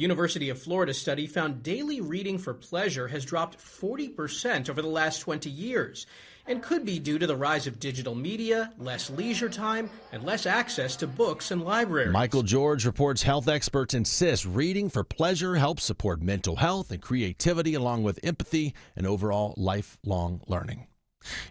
University of Florida study found daily reading for pleasure has dropped 40% over the last 20 years and could be due to the rise of digital media, less leisure time, and less access to books and libraries. Michael George reports health experts insist reading for pleasure helps support mental health and creativity along with empathy and overall lifelong learning.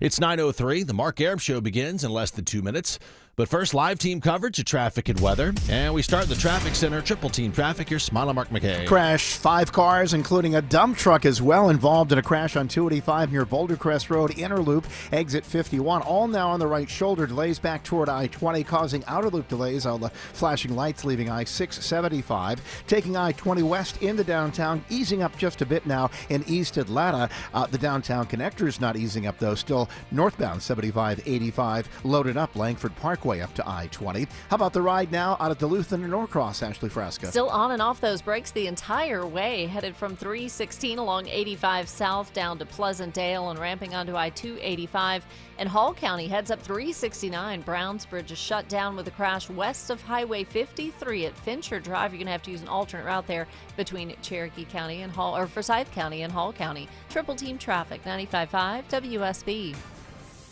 It's 9:03. The Mark Arum Show begins in less than 2 minutes. But first, live team coverage of traffic and weather. And we start the traffic center, triple team traffic. Here's Smiler Mark McKay. Crash 5 cars, including a dump truck as well, involved in a crash on 285 near Boulder Crest Road, inner loop, exit 51. All now on the right shoulder. Delays back toward I-20, causing outer loop delays. All the flashing lights leaving I-675. Taking I-20 west into downtown, easing up just a bit now in East Atlanta. The downtown connector is not easing up, though. Still northbound 75-85, loaded up Langford Parkway up to I-20. How about the ride now out of Duluth and Norcross, Ashley Fresca? Still on and off those brakes the entire way, headed from 316 along 85 south down to Pleasantdale and ramping onto I-285. And Hall County heads up 369. Browns Bridge is shut down with a crash west of Highway 53 at Fincher Drive. You're going to have to use an alternate route there between Cherokee County and Forsyth County and Hall County. Triple team traffic, 95.5 WSB.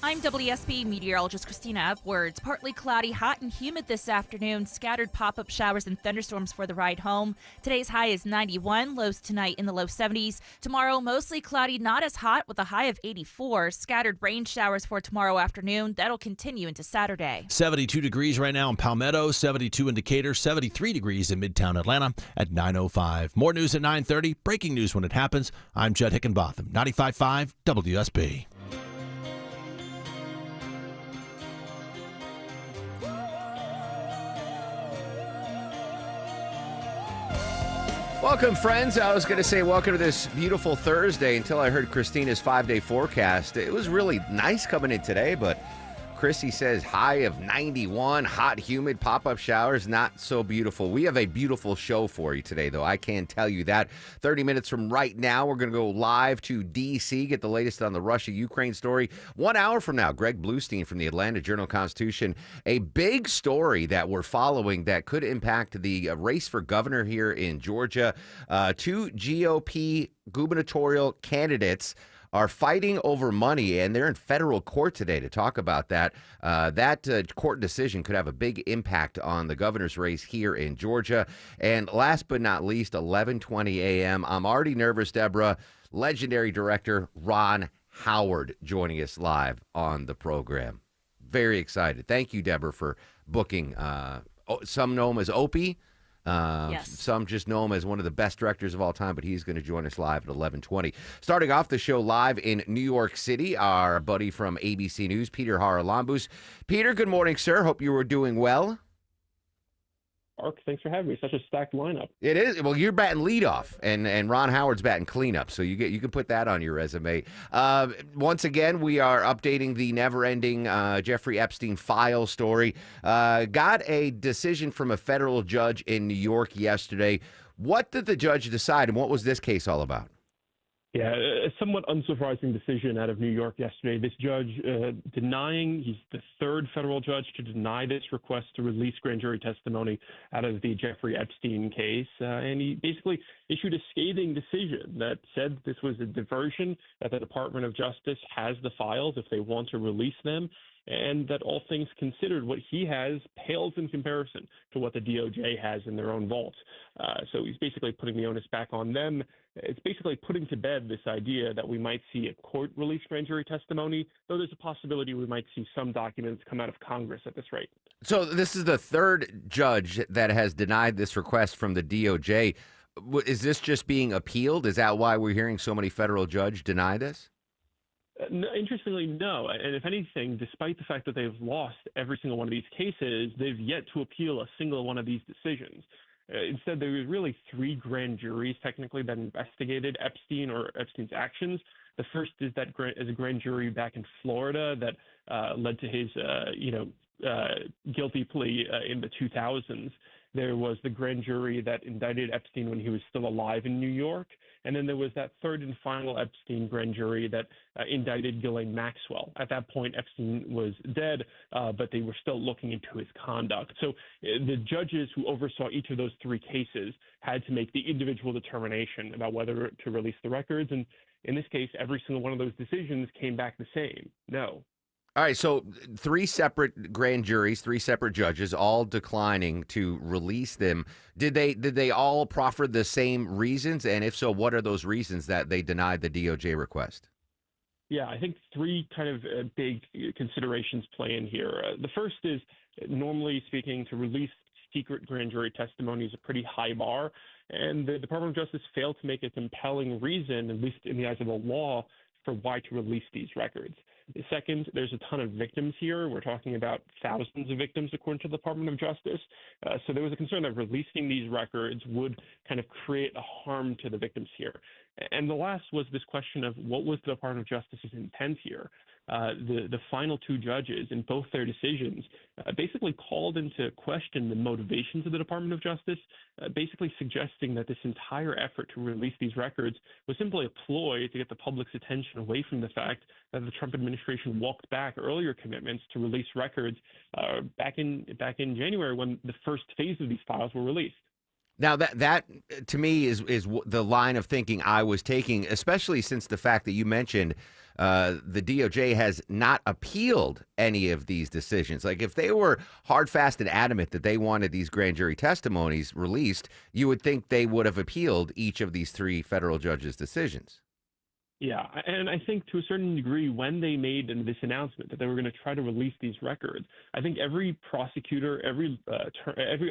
I'm WSB meteorologist Christina Edwards. Partly cloudy, hot and humid this afternoon. Scattered pop-up showers and thunderstorms for the ride home. Today's high is 91, lows tonight in the low 70s. Tomorrow, mostly cloudy, not as hot with a high of 84. Scattered rain showers for tomorrow afternoon. That'll continue into Saturday. 72 degrees right now in Palmetto, 72 in Decatur, 73 degrees in Midtown Atlanta at 9:05. More news at 9:30. Breaking news when it happens. I'm Judd Hickenbotham, 95.5 WSB. Welcome, friends. I was going to say welcome to this beautiful Thursday until I heard Christina's 5-day forecast. It was really nice coming in today, but Chrissy says high of 91, hot, humid, pop-up showers, not so beautiful. We have a beautiful show for you today, though. I can tell you that. 30 minutes from right now, we're going to go live to D.C., get the latest on the Russia-Ukraine story. 1 hour from now, Greg Bluestein from the Atlanta Journal-Constitution. A big story that we're following that could impact the race for governor here in Georgia. Two GOP gubernatorial candidates are fighting over money, and they're in federal court today to talk about that. That court decision could have a big impact on the governor's race here in Georgia. And last but not least, 11:20 a.m. I'm already nervous, Deborah. Legendary director Ron Howard joining us live on the program. Very excited. Thank you, Deborah, for booking. Some know him as Opie. Yes. Some just know him as one of the best directors of all time, but he's going to join us live at 11:20. Starting off the show live in New York City, our buddy from ABC News, Peter Haralambous. Peter, good morning, sir. Hope you were doing well. Mark, thanks for having me. Such a stacked lineup. It is. Well, you're batting leadoff, and Ron Howard's batting cleanup, so you can put that on your resume. Once again, we are updating the never-ending Jeffrey Epstein file story. Got a decision from a federal judge in New York yesterday. What did the judge decide, and what was this case all about? Yeah, a somewhat unsurprising decision out of New York yesterday. This judge he's the third federal judge to deny this request to release grand jury testimony out of the Jeffrey Epstein case. And he basically issued a scathing decision that said this was a diversion, that the Department of Justice has the files if they want to release them, and that all things considered, what he has pales in comparison to what the DOJ has in their own vaults. So he's basically putting the onus back on them. It's basically putting to bed this idea that we might see a court-released grand jury testimony, though there's a possibility we might see some documents come out of Congress at this rate. So this is the third judge that has denied this request from the DOJ. Is this just being appealed? Is that why we're hearing so many federal judges deny this? No, interestingly, no. And if anything, despite the fact that they've lost every single one of these cases, they've yet to appeal a single one of these decisions. Instead, there was really three grand juries technically that investigated Epstein or Epstein's actions. The first is a grand jury back in Florida that led to his guilty plea in the 2000s. There was the grand jury that indicted Epstein when he was still alive in New York. And then there was that third and final Epstein grand jury that indicted Ghislaine Maxwell. At that point, Epstein was dead, but they were still looking into his conduct. So the judges who oversaw each of those three cases had to make the individual determination about whether to release the records. And in this case, every single one of those decisions came back the same: no. All right, so three separate grand juries, three separate judges, all declining to release them. Did they all proffer the same reasons? And if so, what are those reasons that they denied the DOJ request? Yeah, I think three kind of big considerations play in here. The first is, normally speaking, to release secret grand jury testimony is a pretty high bar, and the Department of Justice failed to make a compelling reason, at least in the eyes of the law, for why to release these records. Second, there's a ton of victims here. We're talking about thousands of victims, according to the Department of Justice. So there was a concern that releasing these records would kind of create a harm to the victims here. And the last was this question of what was the Department of Justice's intent here. The final two judges, in both their decisions, basically called into question the motivations of the Department of Justice, basically suggesting that this entire effort to release these records was simply a ploy to get the public's attention away from the fact that the Trump administration walked back earlier commitments to release records back in January, when the first phase of these files were released. Now that to me is the line of thinking I was taking, especially since the fact that you mentioned the DOJ has not appealed any of these decisions. Like, if they were hard, fast, and adamant that they wanted these grand jury testimonies released, you would think they would have appealed each of these three federal judges' decisions. Yeah, and I think to a certain degree, when they made this announcement that they were going to try to release these records, I think every prosecutor, every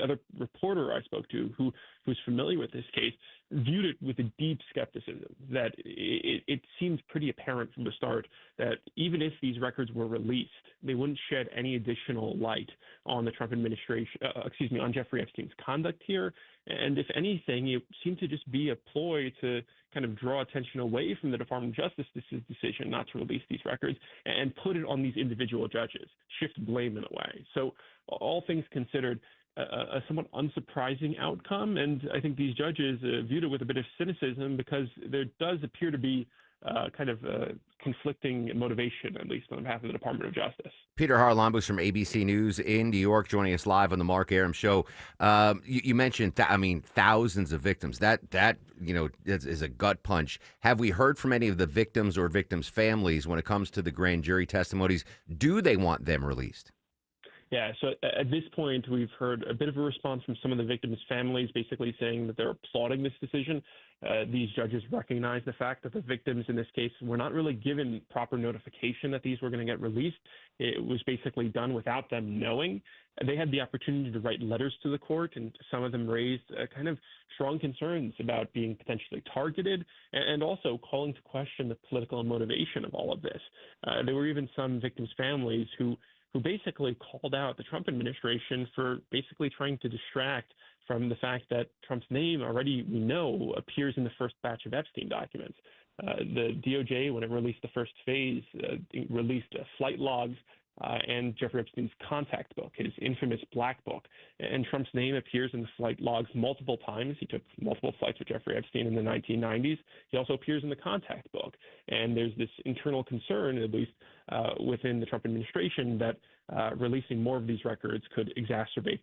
other reporter I spoke to who's familiar with this case viewed it with a deep skepticism. That it seemed pretty apparent from the start that even if these records were released, they wouldn't shed any additional light on the Trump administration, on Jeffrey Epstein's conduct here. And if anything, it seemed to just be a ploy to kind of draw attention away from the Department of Justice's decision not to release these records and put it on these individual judges, shift blame in a way. So all things considered, a somewhat unsurprising outcome. And I think these judges viewed it with a bit of cynicism, because there does appear to be kind of conflicting motivation, at least on behalf of the Department of Justice. Peter Haralambous from ABC News in New York, joining us live on the Mark Arum Show. You mentioned, thousands of victims. That is a gut punch. Have we heard from any of the victims or victims' families when it comes to the grand jury testimonies? Do they want them released? Yeah, so at this point, we've heard a bit of a response from some of the victims' families, basically saying that they're applauding this decision. These judges recognize the fact that the victims in this case were not really given proper notification that these were going to get released. It was basically done without them knowing. They had the opportunity to write letters to the court, and some of them raised kind of strong concerns about being potentially targeted, and also calling to question the political motivation of all of this. There were even some victims' families who basically called out the Trump administration for basically trying to distract from the fact that Trump's name already, we know, appears in the first batch of Epstein documents. The DOJ, when it released the first phase, released flight logs and Jeffrey Epstein's contact book, his infamous Black Book. And Trump's name appears in the flight logs multiple times. He took multiple flights with Jeffrey Epstein in the 1990s. He also appears in the contact book. And there's this internal concern, at least within the Trump administration, that releasing more of these records could exacerbate